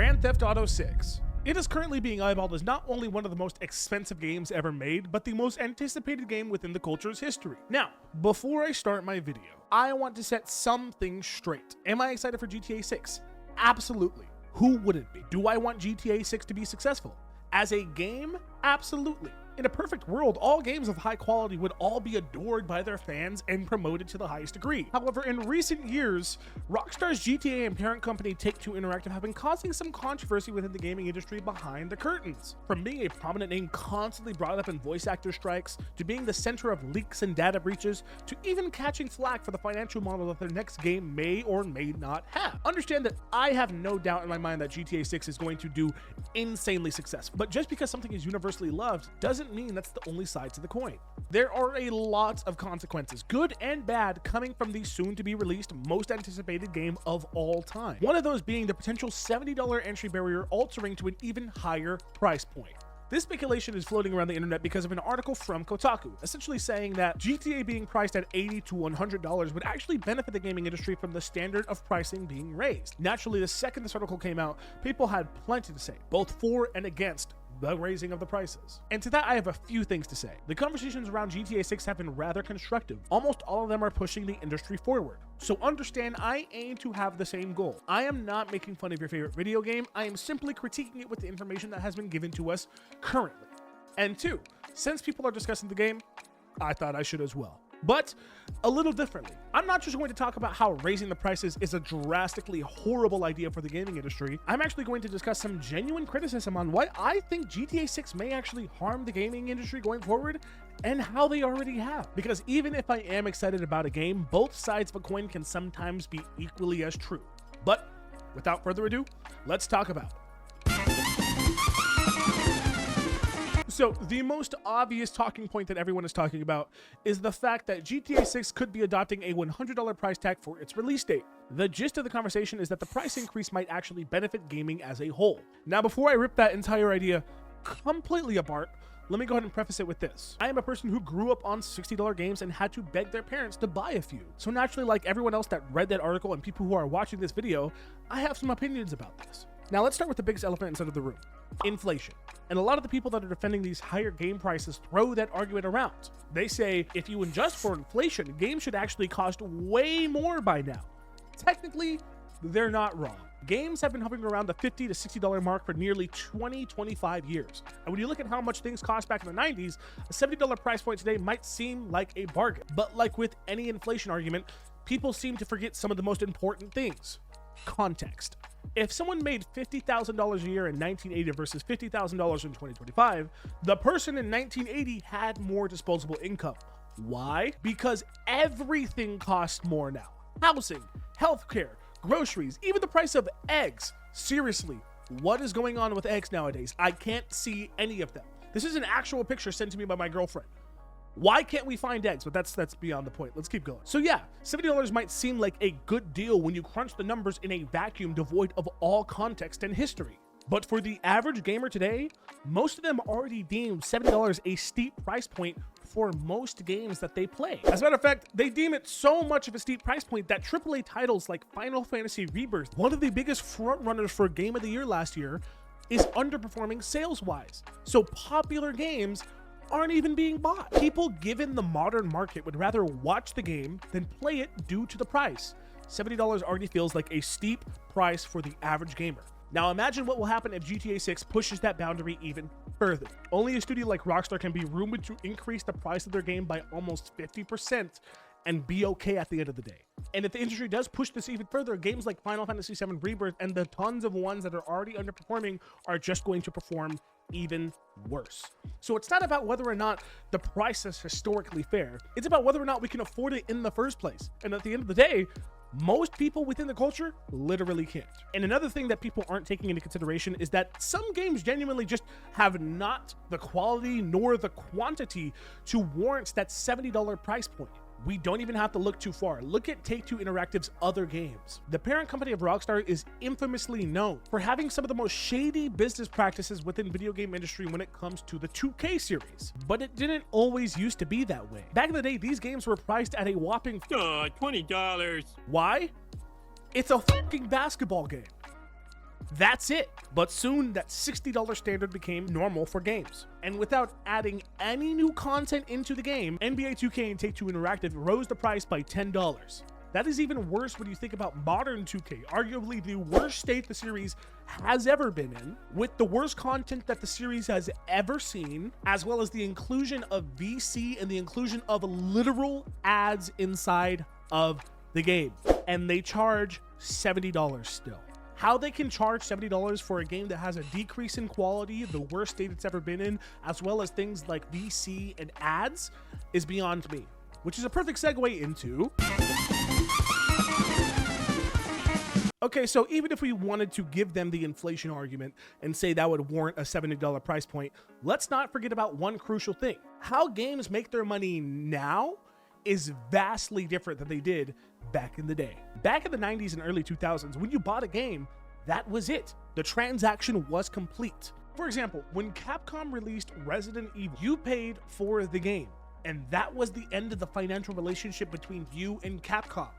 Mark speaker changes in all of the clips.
Speaker 1: Grand Theft Auto 6. It is currently being eyeballed as not only one of the most expensive games ever made, but the most anticipated game within the culture's history. Now, before I start my video, I want to set some things straight. Am I excited for GTA 6? Absolutely. Who wouldn't be? Do I want GTA 6 to be successful? As a game? Absolutely. In a perfect world, all games of high quality would all be adored by their fans and promoted to the highest degree. However, in recent years, Rockstar's GTA and parent company Take-Two Interactive have been causing some controversy within the gaming industry behind the curtains. From being a prominent name constantly brought up in voice actor strikes, to being the center of leaks and data breaches, to even catching flack for the financial model that their next game may or may not have. Understand that I have no doubt in my mind that GTA 6 is going to do insanely successful, but just because something is universally loved doesn't mean that's the only side to the coin. There are a lot of consequences, good and bad, coming from the soon-to-be released most anticipated game of all time. One of those being the potential $70 entry barrier altering to an even higher price point. This speculation is floating around the internet because of an article from Kotaku, essentially saying that GTA being priced at $80 to $100 would actually benefit the gaming industry from the standard of pricing being raised. Naturally, the second this article came out, people had plenty to say, both for and against the raising of the prices. And to that, I have a few things to say. The conversations around GTA 6 have been rather constructive. Almost all of them are pushing the industry forward. So understand, I aim to have the same goal. I am not making fun of your favorite video game. I am simply critiquing it with the information that has been given to us currently. And two, since people are discussing the game, I thought I should as well. But a little differently. I'm not just going to talk about how raising the prices is a drastically horrible idea for the gaming industry. I'm actually going to discuss some genuine criticism on why I think GTA 6 may actually harm the gaming industry going forward and how they already have. Because even if I am excited about a game, both sides of a coin can sometimes be equally as true. But without further ado, let's talk about it. So the most obvious talking point that everyone is talking about is the fact that GTA 6 could be adopting a $100 price tag for its release date. The gist of the conversation is that the price increase might actually benefit gaming as a whole. Now, before I rip that entire idea completely apart, let me go ahead and preface it with this. I am a person who grew up on $60 games and had to beg their parents to buy a few. So naturally, like everyone else that read that article and people who are watching this video, I have some opinions about this. Now let's start with the biggest elephant inside of the room, inflation. And a lot of the people that are defending these higher game prices throw that argument around. They say, if you adjust for inflation, games should actually cost way more by now. Technically, they're not wrong. Games have been hovering around the $50 to $60 mark for nearly 25 years. And when you look at how much things cost back in the 90s, a $70 price point today might seem like a bargain. But like with any inflation argument, people seem to forget some of the most important things. Context. If someone made $50,000 a year in 1980 versus $50,000 in 2025, the person in 1980 had more disposable income. Why? Because everything costs more now. Housing, healthcare, groceries, even the price of eggs. Seriously, what is going on with eggs nowadays? I can't see any of them. This is an actual picture sent to me by my girlfriend. Why can't we find eggs? But that's beyond the point. Let's keep going. So yeah, $70 might seem like a good deal when you crunch the numbers in a vacuum devoid of all context and history. But for the average gamer today, most of them already deem $70 a steep price point for most games that they play. As a matter of fact, they deem it so much of a steep price point that AAA titles like Final Fantasy Rebirth, one of the biggest frontrunners for Game of the Year last year, is underperforming sales-wise. So popular games aren't even being bought. People given the modern market would rather watch the game than play it due to the price. $70 already feels like a steep price for the average gamer. Now imagine what will happen if GTA 6 pushes that boundary even further. Only a studio like Rockstar can be rumored to increase the price of their game by almost 50% and be okay at the end of the day. And if the industry does push this even further, games like Final Fantasy VII Rebirth and the tons of ones that are already underperforming are just going to perform even worse. So it's not about whether or not the price is historically fair. It's about whether or not we can afford it in the first place. And at the end of the day, most people within the culture literally can't. And another thing that people aren't taking into consideration is that some games genuinely just have not the quality nor the quantity to warrant that $70 price point. We don't even have to look too far. Look at Take-Two Interactive's other games. The parent company of Rockstar is infamously known for having some of the most shady business practices within video game industry when it comes to the 2K series. But it didn't always used to be that way. Back in the day, these games were priced at a whopping
Speaker 2: $20.
Speaker 1: Why? It's a fucking basketball game. That's it. But soon that $60 standard became normal for games. And without adding any new content into the game, NBA 2K and Take-Two Interactive rose the price by $10. That is even worse when you think about modern 2K, arguably the worst state the series has ever been in, with the worst content that the series has ever seen, as well as the inclusion of VC and the inclusion of literal ads inside of the game. And they charge $70 still. How they can charge $70 for a game that has a decrease in quality, the worst state it's ever been in, as well as things like VC and ads, is beyond me. Which is a perfect segue into... Okay, so even if we wanted to give them the inflation argument and say that would warrant a $70 price point, let's not forget about one crucial thing. How games make their money now is vastly different than they did back in the day. Back in the 90s and early 2000s, when you bought a game, that was it. The transaction was complete. For example, when Capcom released Resident Evil, you paid for the game, and that was the end of the financial relationship between you and Capcom.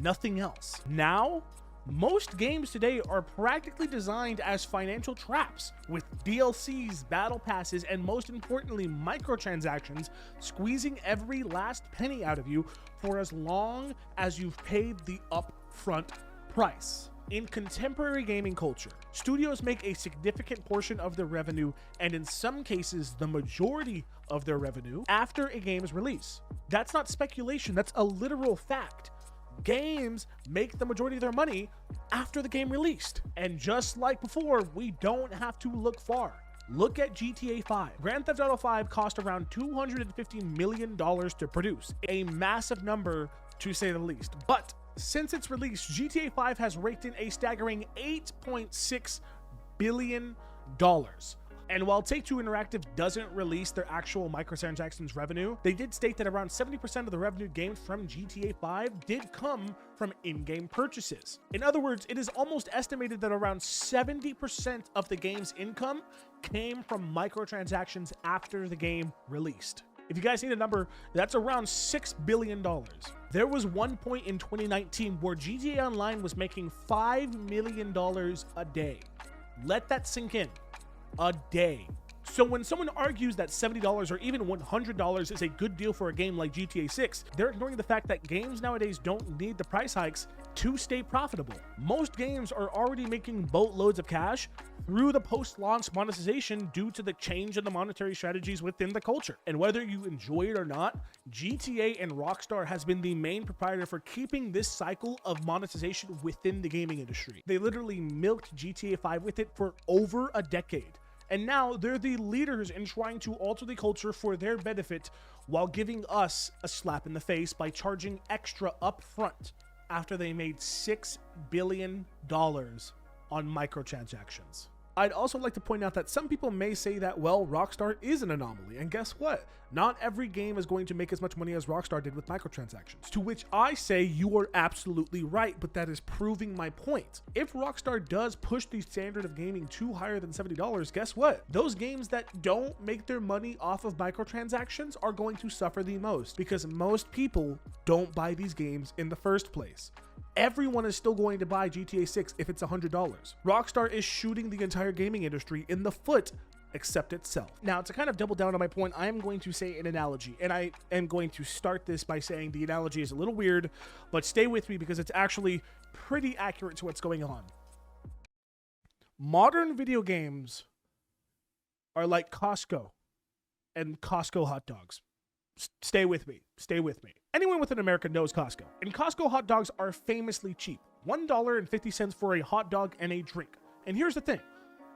Speaker 1: Nothing else. Now, most games today are practically designed as financial traps, with DLCs, battle passes, and most importantly, microtransactions squeezing every last penny out of you for as long as you've paid the upfront price. In contemporary gaming culture, studios make a significant portion of their revenue, and in some cases, the majority of their revenue, after a game's release. That's not speculation, that's a literal fact. Games make the majority of their money after the game released. And just like before, we don't have to look far. Look at GTA 5. Grand Theft Auto 5 cost around $250 million to produce, a massive number to say the least. But since its release, GTA 5 has raked in a staggering $8.6 billion. And while Take-Two Interactive doesn't release their actual microtransactions revenue, they did state that around 70% of the revenue gained from GTA 5 did come from in-game purchases. In other words, it is almost estimated that around 70% of the game's income came from microtransactions after the game released. If you guys need a number, that's around $6 billion. There was one point in 2019 where GTA Online was making $5 million a day. Let that sink in. A day. So when someone argues that $70 or even $100 is a good deal for a game like GTA 6, they're ignoring the fact that games nowadays don't need the price hikes to stay profitable. Most games are already making boatloads of cash through the post-launch monetization due to the change in the monetary strategies within the culture. And whether you enjoy it or not, GTA and Rockstar has been the main proprietor for keeping this cycle of monetization within the gaming industry. They literally milked GTA 5 with it for over a decade. And now they're the leaders in trying to alter the culture for their benefit while giving us a slap in the face by charging extra upfront after they made $6 billion on microtransactions. I'd also like to point out that some people may say that, well, Rockstar is an anomaly, and guess what? Not every game is going to make as much money as Rockstar did with microtransactions. To which I say you are absolutely right, but that is proving my point. If Rockstar does push the standard of gaming too higher than $70, guess what? Those games that don't make their money off of microtransactions are going to suffer the most, because most people don't buy these games in the first place. Everyone is still going to buy GTA 6 if it's $100. Rockstar is shooting the entire gaming industry in the foot except itself. Now, to kind of double down on my point, I am going to say an analogy, and I am going to start this by saying the analogy is a little weird, but stay with me because it's actually pretty accurate to what's going on. Modern video games are like Costco and Costco hot dogs. Stay with me. Stay with me. Anyone with an America knows Costco. And Costco hot dogs are famously cheap. $1.50 for a hot dog and a drink. And here's the thing.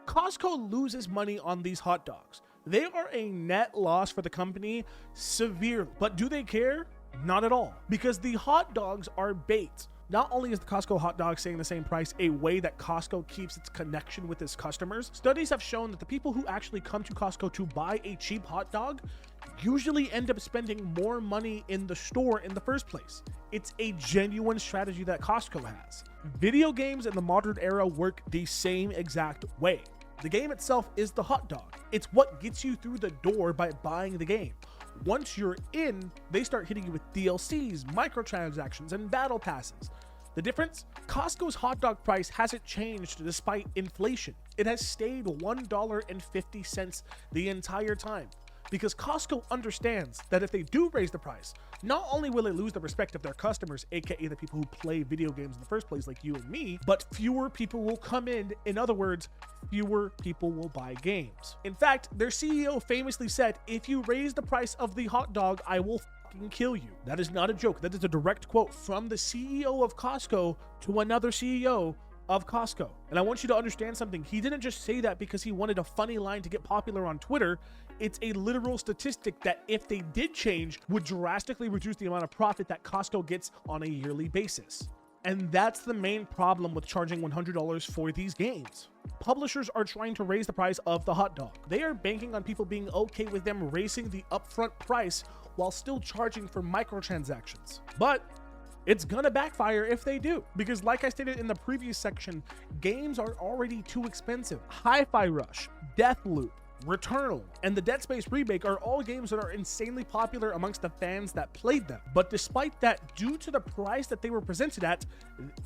Speaker 1: Costco loses money on these hot dogs. They are a net loss for the company severely. But do they care? Not at all. Because the hot dogs are bait. Not only is the Costco hot dog staying the same price, a way that Costco keeps its connection with its customers, studies have shown that the people who actually come to Costco to buy a cheap hot dog usually end up spending more money in the store in the first place. It's a genuine strategy that Costco has. Video games in the modern era work the same exact way. The game itself is the hot dog. It's what gets you through the door by buying the game. Once you're in, they start hitting you with DLCs, microtransactions, and battle passes. The difference? Costco's hot dog price hasn't changed despite inflation. It has stayed $1.50 the entire time. Because Costco understands that if they do raise the price, not only will they lose the respect of their customers, aka the people who play video games in the first place like you and me, but fewer people will come in. In other words, fewer people will buy games. In fact, their CEO famously said, "If you raise the price of the hot dog, I will fucking kill you." That is not a joke. That is a direct quote from the CEO of Costco to another CEO of Costco. And I want you to understand something. He didn't just say that because he wanted a funny line to get popular on Twitter. It's a literal statistic that if they did change, would drastically reduce the amount of profit that Costco gets on a yearly basis. And that's the main problem with charging $100 for these games. Publishers are trying to raise the price of the hot dog. They are banking on people being okay with them raising the upfront price while still charging for microtransactions. But it's gonna backfire if they do, because like I stated in the previous section, games are already too expensive. Hi-Fi Rush, Deathloop, Returnal, and the Dead Space remake are all games that are insanely popular amongst the fans that played them. But despite that, due to the price that they were presented at,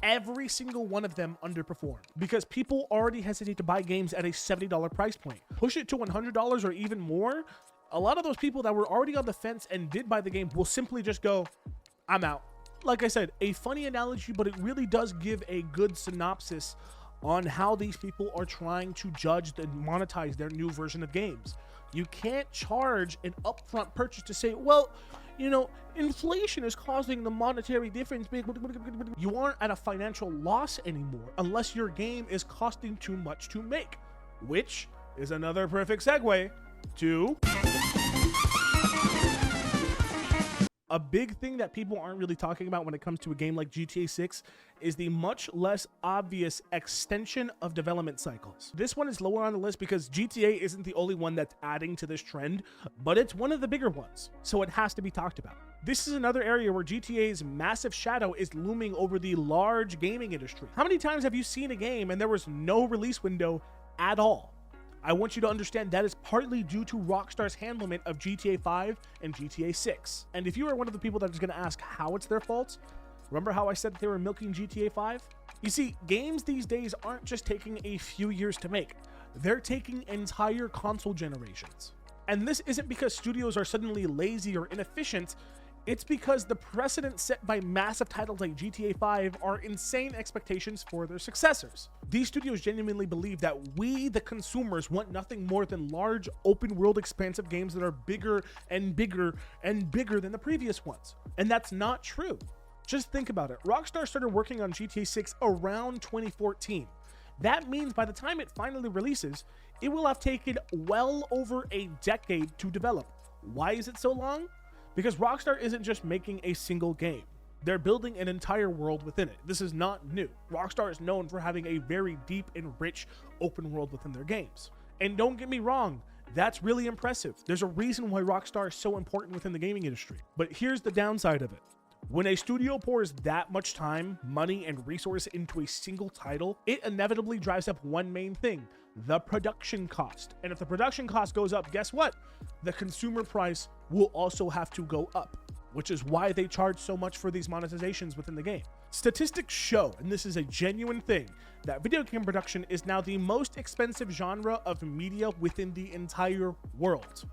Speaker 1: every single one of them underperformed because people already hesitate to buy games at a $70 price point. Push it to $100 or even more, a lot of those people that were already on the fence and did buy the game will simply just go, "I'm out." Like I said, a funny analogy, but it really does give a good synopsis on how these people are trying to judge and monetize their new version of games. You can't charge an upfront purchase to say, well, you know, inflation is causing the monetary difference. You aren't at a financial loss anymore unless your game is costing too much to make, which is another perfect segue to a big thing that people aren't really talking about when it comes to a game like GTA 6 is the much less obvious extension of development cycles. This one is lower on the list because GTA isn't the only one that's adding to this trend, but it's one of the bigger ones, so it has to be talked about. This is another area where GTA's massive shadow is looming over the large gaming industry. How many times have you seen a game and there was no release window at all? I want you to understand that is partly due to Rockstar's handlement of GTA 5 and GTA 6. And if you are one of the people that is going to ask how it's their fault, remember how I said that they were milking GTA 5? You see, games these days aren't just taking a few years to make. They're taking entire console generations. And this isn't because studios are suddenly lazy or inefficient. It's because the precedent set by massive titles like GTA 5 are insane expectations for their successors. These studios genuinely believe that we, the consumers, want nothing more than large, open-world, expansive games that are bigger and bigger and bigger than the previous ones. And that's not true. Just think about it. Rockstar started working on GTA 6 around 2014. That means by the time it finally releases, it will have taken well over a decade to develop. Why is it so long? Because Rockstar isn't just making a single game. They're building an entire world within it. This is not new. Rockstar is known for having a very deep and rich open world within their games. And don't get me wrong, that's really impressive. There's a reason why Rockstar is so important within the gaming industry. But here's the downside of it. When a studio pours that much time, money, and resource into a single title, it inevitably drives up one main thing: the production cost. And if the production cost goes up, guess what? The consumer price will also have to go up, which is why they charge so much for these monetizations within the game. Statistics show, and this is a genuine thing, that video game production is now the most expensive genre of media within the entire world.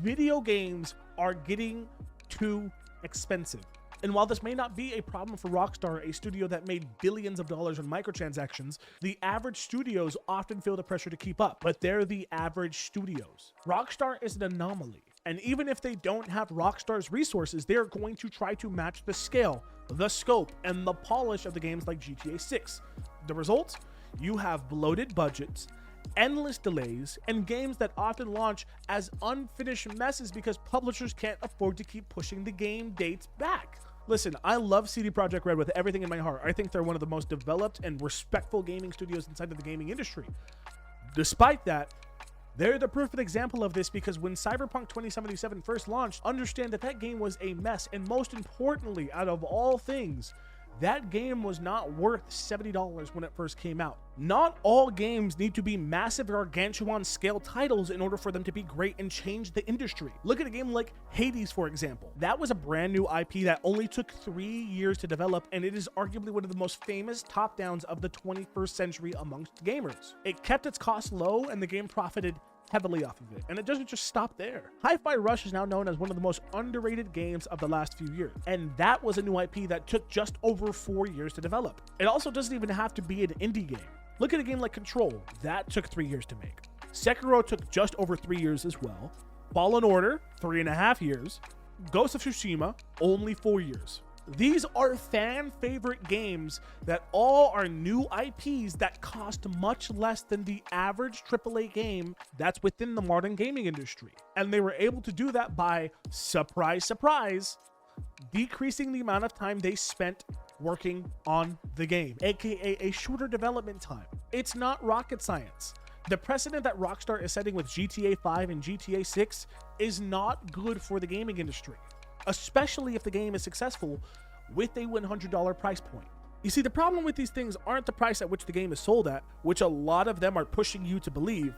Speaker 1: Video games are getting too expensive. And while this may not be a problem for Rockstar, a studio that made billions of dollars on microtransactions, the average studios often feel the pressure to keep up, but they're the average studios. Rockstar is an anomaly. And even if they don't have Rockstar's resources, they're going to try to match the scale, the scope, and the polish of the games like GTA 6. The result? You have bloated budgets, endless delays, and games that often launch as unfinished messes because publishers can't afford to keep pushing the game dates back. Listen, I love CD Projekt Red with everything in my heart. I think they're one of the most developed and respectful gaming studios inside of the gaming industry. Despite that, they're the perfect example of this because when Cyberpunk 2077 first launched, understand that that game was a mess, and most importantly, out of all things, that game was not worth $70 when it first came out. Not all games need to be massive gargantuan scale titles in order for them to be great and change the industry. Look at a game like Hades, for example. That was a brand new IP that only took 3 years to develop, and it is arguably one of the most famous top-downs of the 21st century amongst gamers. It kept its costs low, and the game profited heavily off of it. And it doesn't just stop there. Hi-Fi Rush is now known as one of the most underrated games of the last few years, and that was a new IP that took just over 4 years to develop. It also doesn't even have to be an indie game. Look at a game like Control. That took 3 years to make. Sekiro took just over 3 years as well. Fallen Order, 3.5 years. Ghost of Tsushima, only 4 years. These are fan favorite games that all are new IPs that cost much less than the average AAA game that's within the modern gaming industry. And they were able to do that by, surprise, surprise, decreasing the amount of time they spent working on the game, aka a shorter development time. It's not rocket science. The precedent that Rockstar is setting with GTA 5 and GTA 6 is not good for the gaming industry, especially if the game is successful with a $100 price point. You see, the problem with these things aren't the price at which the game is sold at, which a lot of them are pushing you to believe,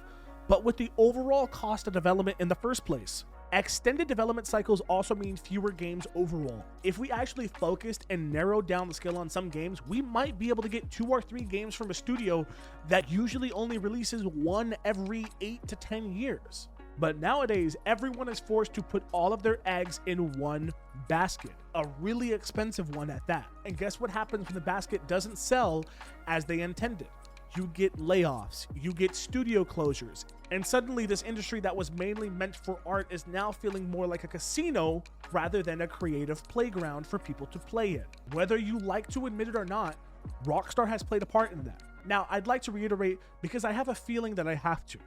Speaker 1: but with the overall cost of development in the first place. Extended development cycles also mean fewer games overall. If we actually focused and narrowed down the scale on some games, we might be able to get 2 or 3 games from a studio that usually only releases one every 8 to 10 years. But nowadays, everyone is forced to put all of their eggs in one basket, a really expensive one at that. And guess what happens when the basket doesn't sell as they intended? You get layoffs, you get studio closures, and suddenly this industry that was mainly meant for art is now feeling more like a casino rather than a creative playground for people to play in. Whether you like to admit it or not, Rockstar has played a part in that. Now, I'd like to reiterate, because I have a feeling that I have to.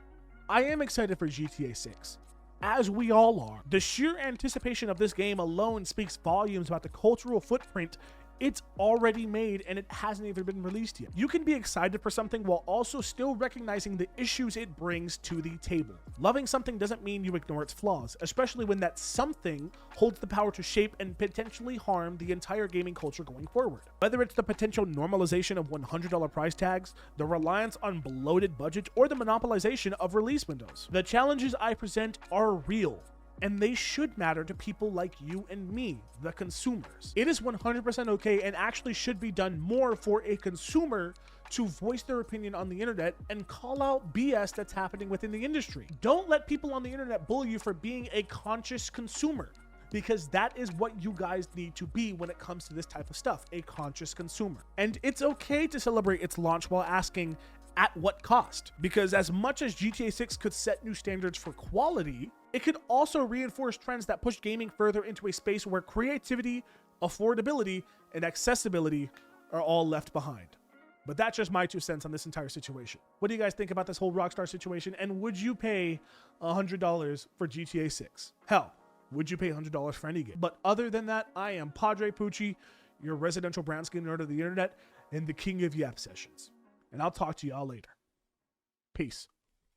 Speaker 1: I am excited for GTA 6, as we all are. The sheer anticipation of this game alone speaks volumes about the cultural footprint it's already made, and it hasn't even been released yet. You can be excited for something while also still recognizing the issues it brings to the table. Loving something doesn't mean you ignore its flaws, especially when that something holds the power to shape and potentially harm the entire gaming culture going forward. Whether it's the potential normalization of $100 price tags, the reliance on bloated budgets, or the monopolization of release windows. The challenges I present are real, and they should matter to people like you and me, the consumers. It is 100% okay and actually should be done more for a consumer to voice their opinion on the internet and call out BS that's happening within the industry. Don't let people on the internet bully you for being a conscious consumer, because that is what you guys need to be when it comes to this type of stuff, a conscious consumer. And it's okay to celebrate its launch while asking, at what cost? Because as much as GTA 6 could set new standards for quality, it could also reinforce trends that push gaming further into a space where creativity, affordability, and accessibility are all left behind. But that's just my 2 cents on this entire situation. What do you guys think about this whole Rockstar situation? And would you pay $100 for GTA 6? Hell, would you pay $100 for any game? But other than that, I am Padre Poochie, your residential brown skin nerd of the internet and the king of Yap Sessions. And I'll talk to y'all later. Peace.